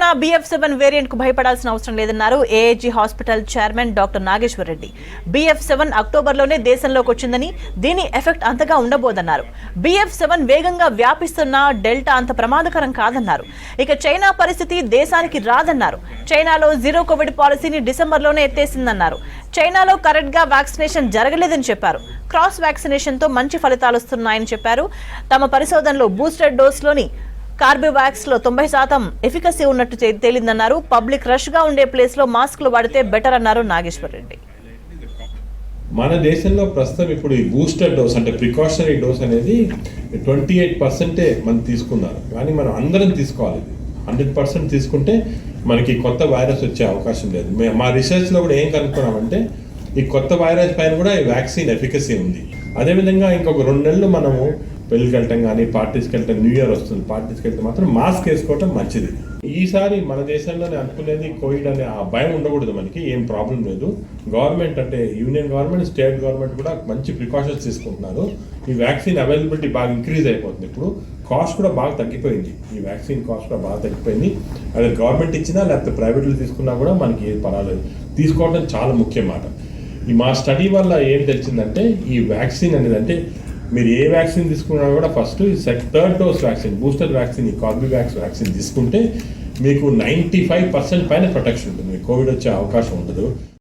Corona BF7 variant కు భయపడాల్సిన అవసరం లేదన్నారు AIG hospital chairman doctor Nageshwar Reddy. BF7 అక్టోబర్లోనే దేశంలోకి వచ్చిందని దీని ఎఫెక్ట్ అంతగా ఉండబోదన్నారు. BF7 వేగంగా వ్యాపిస్తున్న డెల్టా అంత ప్రమాదకరం కాదన్నారు. ఇక చైనా పరిస్థితి దేశానికి రాదన్నారు. చైనాలో జీరో కోవిడ్ పాలసీని డిసెంబర్లోనే ఎత్తేసిందన్నారు. చైనాలో కరెక్ట్ గా వ్యాక్సినేషన్ జరగలేదని చెప్పారు. క్రాస్ వ్యాక్సినేషన్ తో మంచి ఫలితాలు వస్తున్నాయని చెప్పారు. తమ పరిశోధనలో బూస్టర్ డోస్ లోని కార్బివాక్స్ లో 90% ఎఫికసీ ఉన్నట్టు తేలిందన్నారు. పబ్లిక్ రష్ గా ఉండే ప్లేస్ లో మాస్కులు వాడితే బెటర్ అన్నారు నాగేశ్వర్ రెడ్డి. మన దేశంలో ప్రస్తుతం ఇప్పుడు ఈ బూస్టర్ డోస్ అంటే ప్రికాషనరీ డోస్ అనేది 28% మనం తీసుకున్నారు. కానీ మనం అందరం తీసుకోవాలి. 100% తీసుకుంటే మనకి కొత్త వైరస్ వచ్చే అవకాశం లేదు. మా రీసెర్చ్లో కూడా ఏం కనుక్కున్నామంటే ఈ కొత్త వైరస్ పైన కూడా ఈ వ్యాక్సిన్ ఎఫికసీ ఉంది. అదేవిధంగా ఇంకొక 2 నెలలు మనము పెళ్ళికి వెళ్ళటం కానీ పార్టీస్కి వెళ్ళటం, న్యూ ఇయర్ వస్తుంది, పార్టీస్కి వెళ్తే మాత్రం మాస్క్ వేసుకోవటం మంచిది. ఈసారి మన దేశంలోనే అనుకునేది కోవిడ్ అనే ఆ భయం ఉండకూడదు. మనకి ఏం ప్రాబ్లం లేదు. గవర్నమెంట్ అంటే యూనియన్ గవర్నమెంట్, స్టేట్ గవర్నమెంట్ కూడా మంచి ప్రికాషన్స్ తీసుకుంటున్నారు. ఈ వ్యాక్సిన్ అవైలబిలిటీ బాగా ఇంక్రీజ్ అయిపోతుంది. ఇప్పుడు కాస్ట్ కూడా బాగా తగ్గిపోయింది. ఈ వ్యాక్సిన్ కాస్ట్ కూడా బాగా తగ్గిపోయింది. అదే గవర్నమెంట్ ఇచ్చినా లేకపోతే ప్రైవేట్లో తీసుకున్నా కూడా మనకి ఏం పర్వాలేదు. తీసుకోవడం చాలా ముఖ్యం మాట. ఈ మా స్టడీ వల్ల ఏం తెలిసిందంటే ఈ వ్యాక్సిన్ అనేది అంటే మీరు ఏ వ్యాక్సిన్ తీసుకున్నా కూడా first third dose vaccine, booster vaccine, ఈ కార్బివాక్స్ వ్యాక్సిన్ తీసుకుంటే మీకు 95% పైన ప్రొటెక్షన్ ఉంటుంది. కోవిడ్ వచ్చే అవకాశం ఉండదు.